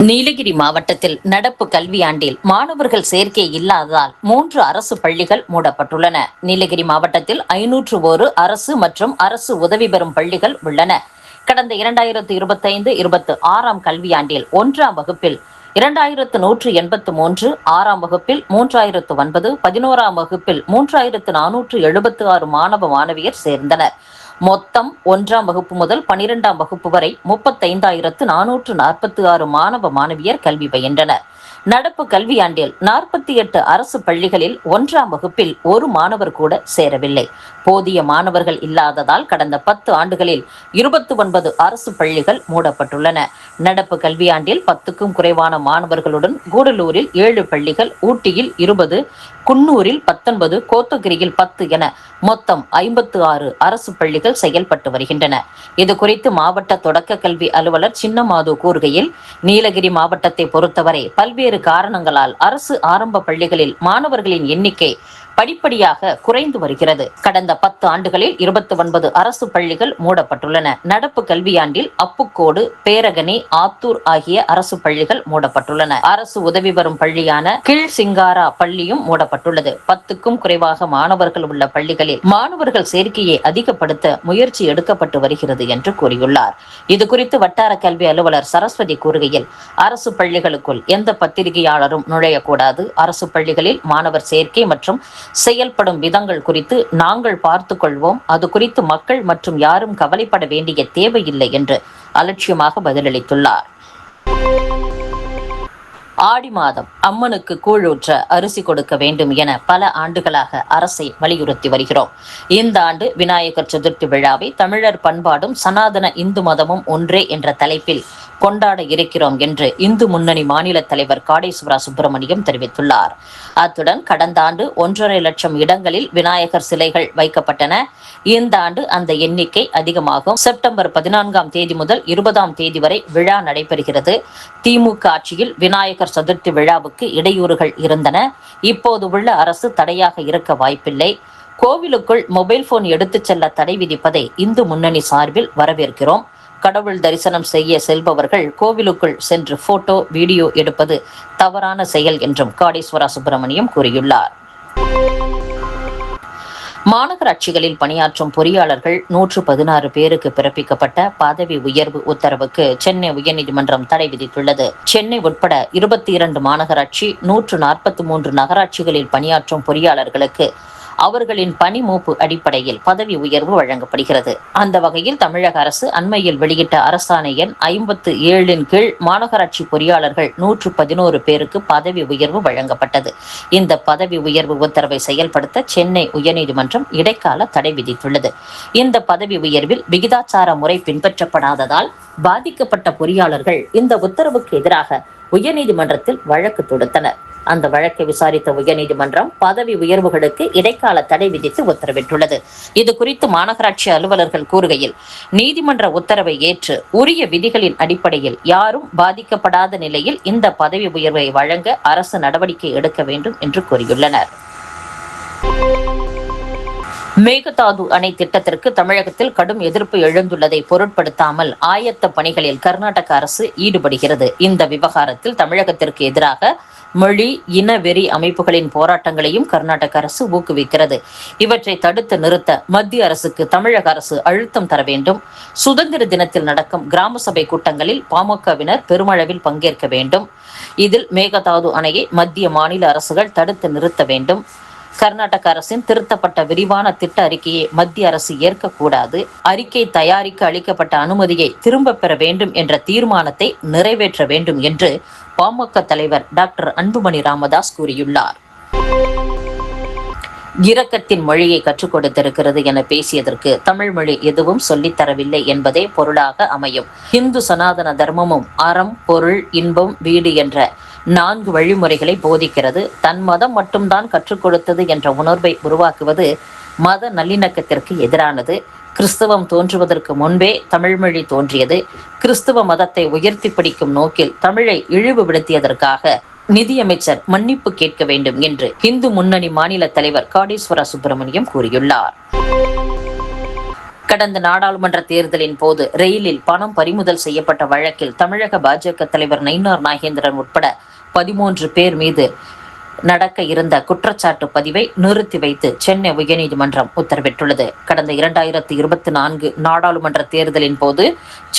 நீலகிரி மாவட்டத்தில் நடப்பு கல்வியாண்டில் மாணவர்கள் சேர்க்கை இல்லாததால் 3 அரசு பள்ளிகள் மூடப்பட்டுள்ளன. நீலகிரி மாவட்டத்தில் 501 அரசு மற்றும் அரசு உதவி பெறும் பள்ளிகள் உள்ளன. கடந்த 2025-26 கல்வியாண்டில் 1ஆம் வகுப்பில் 2183, 6ஆம் வகுப்பில் 3009, 11ஆம் வகுப்பில் 3476 மாணவ மாணவியர் சேர்ந்தனர். மொத்தம் 1ஆம் வகுப்பு முதல் 12ஆம் வகுப்பு வரை 35,446 மாணவ மாணவியர் கல்வி பயின்றனர். நடப்பு கல்வியாண்டில் 48 அரசு பள்ளிகளில் 1ஆம் வகுப்பில் ஒரு மாணவர் கூட சேரவில்லை. போதிய மாணவர்கள் இல்லாததால் கடந்த 10 ஆண்டுகளில் 29 அரசு பள்ளிகள் மூடப்பட்டுள்ளன. நடப்பு கல்வியாண்டில் 10க்கும் குறைவான மாணவர்களுடன் கூடலூரில் 7 பள்ளிகள், ஊட்டியில் 20, குன்னூரில் 19, கோத்தகிரியில் 10 என மொத்தம் 56 அரசு பள்ளிகள் செயல்பட்டு வருகின்றன. இதுகுறித்து மாவட்ட தொடக்க கல்வி அலுவலர் சின்னமாது கூறுகையில், நீலகிரி மாவட்டத்தை பொறுத்தவரை பல்வேறு காரணங்களால் அரசு ஆரம்ப பள்ளிகளில் மாணவர்களின் எண்ணிக்கை படிப்படியாக குறைந்து வருகிறது. கடந்த 10 ஆண்டுகளில் 29 அரசு பள்ளிகள் மூடப்பட்டுள்ளன. நடப்பு கல்வியாண்டில் அப்புக்கோடு, பேரகனி, ஆத்தூர் ஆகிய அரசு பள்ளிகள் மூடப்பட்டுள்ளன. அரசு உதவி பெறும் பள்ளியான கீழ் சிங்காரா பள்ளியும் மூடப்பட்டுள்ளது. 10க்கும் குறைவாக மாணவர்கள் உள்ள பள்ளிகளில் மாணவர்கள் சேர்க்கையை அதிகப்படுத்த முயற்சி எடுக்கப்பட்டு வருகிறது என்று கூறியுள்ளார். இதுகுறித்து வட்டார கல்வி அலுவலர் சரஸ்வதி கூறுகையில், அரசு பள்ளிகளுக்குள் எந்த பத்திரிகையாளரும் நுழையக்கூடாது. அரசு பள்ளிகளில் மாணவர் சேர்க்கை மற்றும் செயல்படும் விதங்கள் குறித்து நாங்கள் பார்த்துக் கொள்வோம். அது குறித்து மக்கள் மற்றும் யாரும் கவலைப்பட வேண்டிய தேவையில்லை என்று அலட்சியமாக பதிலளித்துள்ளார். ஆடி மாதம் அம்மனுக்கு கூழூற்ற அரிசி கொடுக்க வேண்டும் என பல ஆண்டுகளாக அரசை வலியுறுத்தி வருகிறோம். இந்த ஆண்டு விநாயகர் சதுர்த்தி விழாவை தமிழர் பண்பாடும் சனாதன இந்து மதமும் ஒன்றே என்ற தலைப்பில் கொண்டாட இருக்கிறோம் என்று இந்து முன்னணி மாநில தலைவர் காடேஸ்வரா சுப்பிரமணியம் தெரிவித்துள்ளார். அத்துடன் கடந்த ஆண்டு 1.5 லட்சம் இடங்களில் விநாயகர் சிலைகள் வைக்கப்பட்டன. இந்த ஆண்டு அந்த எண்ணிக்கை அதிகமாகும். செப்டம்பர் 14ஆம் தேதி முதல் 20ஆம் தேதி வரை விழா நடைபெறுகிறது. திமுக ஆட்சியில் விநாயகர் சதுர்த்தி விழாவுக்கு இடையூறுகள் இருந்தன. இப்போது உள்ள அரசு தடையாக இருக்க வாய்ப்பில்லை. கோவிலுக்குள் மொபைல் போன் எடுத்துச் செல்ல தடை விதிப்பதை இந்து முன்னணி சார்பில் வரவேற்கிறோம். கடவுள் தரிசனம் செய்ய செல்பவர்கள் கோவிலுக்குள் சென்று போட்டோ, வீடியோ எடுப்பது தவறான செயல் என்றும் காடேஸ்வரா சுப்பிரமணியம் கூறியுள்ளார். மாநகராட்சிகளில் பணியாற்றும் பொறியாளர்கள் 116 பேருக்கு பிறப்பிக்கப்பட்ட பதவி உயர்வு உத்தரவுக்கு சென்னை உயர்நீதிமன்றம் தடை விதித்துள்ளது. சென்னை உட்பட 22 மாநகராட்சி, 143 நகராட்சிகளில் பணியாற்றும் பொறியாளர்களுக்கு அவர்களின் பணி மூப்பு அடிப்படையில் பதவி உயர்வு வழங்கப்படுகிறது. அந்த வகையில் தமிழக அரசு அண்மையில் வெளியிட்ட அரசாணை எண் 57 கீழ் மாநகராட்சி பொறியாளர்கள் 111 பேருக்கு பதவி உயர்வு வழங்கப்பட்டது. இந்த பதவி உயர்வு உத்தரவை செயல்படுத்த சென்னை உயர்நீதிமன்றம் இடைக்கால தடை விதித்துள்ளது. இந்த பதவி உயர்வில் விகிதாச்சார முறை பின்பற்றப்படாததால் பாதிக்கப்பட்ட பொறியாளர்கள் இந்த உத்தரவுக்கு எதிராக உயர்நீதிமன்றத்தில் வழக்கு தொடுத்தனர். அந்த வழக்கை விசாரித்த உயர்நீதிமன்றம் பதவி உயர்வுகளுக்கு இடைக்கால தடை விதித்து உத்தரவிட்டுள்ளது. இது குறித்து மாநகராட்சி அலுவலர்கள் கூறுகையில், நீதிமன்ற உத்தரவை ஏற்று உரிய விதிகளின் அடிப்படையில் யாரும் பாதிக்கப்படாத நிலையில் இந்த பதவி உயர்வை வழங்க அரசு நடவடிக்கை எடுக்க வேண்டும் என்று கூறியுள்ளனர். மேகதாது அணை திட்டத்திற்கு தமிழகத்தில் கடும் எதிர்ப்பு எழுந்துள்ளதை பொருட்படுத்தாமல் ஆயத்த பணிகளில் கர்நாடக அரசு ஈடுபடுகிறது. இந்த விவகாரத்தில் தமிழகத்திற்கு எதிராக மொழி, இன வெறி அமைப்புகளின் போராட்டங்களையும் கர்நாடக அரசு ஊக்குவிக்கிறது. இவற்றை தடுத்து நிறுத்த மத்திய அரசுக்கு தமிழக அரசு அழுத்தம் தர வேண்டும். சுதந்திர தினத்தில் நடக்கும் கிராம சபை கூட்டங்களில் பாமகவினர் பெருமளவில் பங்கேற்க வேண்டும். இதில் மேகதாது அணையை மத்திய, மாநில அரசுகள் தடுத்து நிறுத்த வேண்டும். கர்நாடக அரசின் திருத்தப்பட்ட விரிவான திட்ட அறிக்கையை மத்திய அரசு ஏற்கக்கூடாது. அறிக்கை தயாரிக்க அளிக்கப்பட்ட அனுமதியை திரும்ப பெற வேண்டும் என்ற தீர்மானத்தை நிறைவேற்ற வேண்டும் என்று பாமக தலைவர் டாக்டர் அன்புமணி ராமதாஸ் கூறியுள்ளார். இரக்கத்தின் மொழியை கற்றுக் கொடுத்திருக்கிறது என பேசியதற்கு தமிழ் மொழி எதுவும் சொல்லித்தரவில்லை என்பதே பொருளாக அமையும். இந்து சனாதன தர்மமும் அறம், பொருள், இன்பம், வீடு என்ற 4 வழிமுறைகளை போதிக்கிறது. தன் மதம் மட்டும்தான் கற்றுக் கொடுத்தது என்ற உணர்வை உருவாக்குவது மத நல்லிணக்கத்திற்கு எதிரானது. கிறிஸ்தவம் தோன்றுவதற்கு முன்பே தமிழ்மொழி தோன்றியது. கிறிஸ்தவ மதத்தை உயர்த்தி பிடிக்கும் நோக்கில் தமிழை இழிவுபடுத்தியதற்காக நிதியமைச்சர் மன்னிப்பு கேட்க வேண்டும் என்று இந்து முன்னணி மாநில தலைவர் காடேஸ்வரா சுப்பிரமணியம் கூறியுள்ளார். கடந்த நாடாளுமன்ற தேர்தலின் போது ரயிலில் பணம் பறிமுதல் செய்யப்பட்ட வழக்கில் தமிழக பாஜக தலைவர் நயினார் நாகேந்திரன் உட்பட 13 பேர் மீது நடக்க இருந்த குற்றச்சாட்டு பதிவை நிறுத்தி வைத்து சென்னை உயர்நீதிமன்றம் உத்தரவிட்டுள்ளது. கடந்த 2024 நாடாளுமன்ற தேர்தலின் போது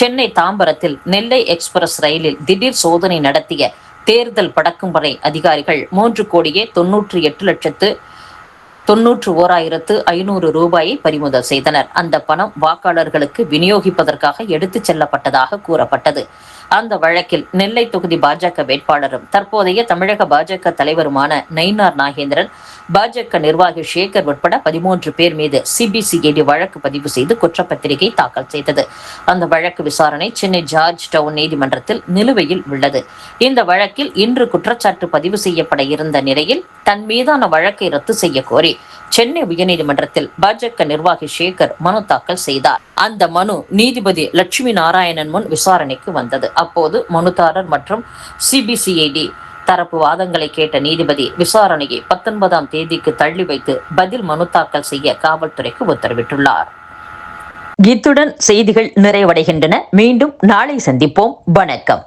சென்னை தாம்பரத்தில் நெல்லை எக்ஸ்பிரஸ் ரயிலில் திடீர் சோதனை நடத்திய தேர்தல் பறக்கும்படை அதிகாரிகள் 3,08,91,500 ரூபாயை பறிமுதல் செய்தனர். அந்த பணம் வாக்காளர்களுக்கு விநியோகிப்பதற்காக எடுத்துச் செல்லப்பட்டதாக கூறப்பட்டது. அந்த வழக்கில் நெல்லை தொகுதி பாஜக வேட்பாளரும் தற்போதைய தமிழக பாஜக தலைவருமான நயினார் நாகேந்திரன், பாஜக நிர்வாகி சேகர் உட்பட 13 பேர் மீது சிபிசிஐடி வழக்கு பதிவு செய்து குற்றப்பத்திரிகை தாக்கல் செய்தது. அந்த வழக்கு விசாரணை சென்னை ஜார்ஜ் டவுன் நீதிமன்றத்தில் நிலுவையில் உள்ளது. இந்த வழக்கில் இன்று குற்றச்சாட்டு பதிவு செய்யப்பட இருந்த நிலையில் தன் மீதான வழக்கை ரத்து செய்ய கோரி சென்னை உயர்நீதிமன்றத்தில் பாஜக நிர்வாகி சேகர் மனு தாக்கல் செய்தார். அந்த மனு நீதிபதி லட்சுமி நாராயணன் முன் விசாரணைக்கு வந்தது. அப்போது மனுதாரர் மற்றும் சிபிசிஐடி தரப்பு வாதங்களை கேட்ட நீதிபதி விசாரணையை 19ஆம் தேதிக்கு தள்ளி வைத்து பதில் மனு தாக்கல் செய்ய காவல்துறைக்கு உத்தரவிட்டுள்ளார். இத்துடன் செய்திகள் நிறைவடைகின்றன. மீண்டும் நாளை சந்திப்போம். வணக்கம்.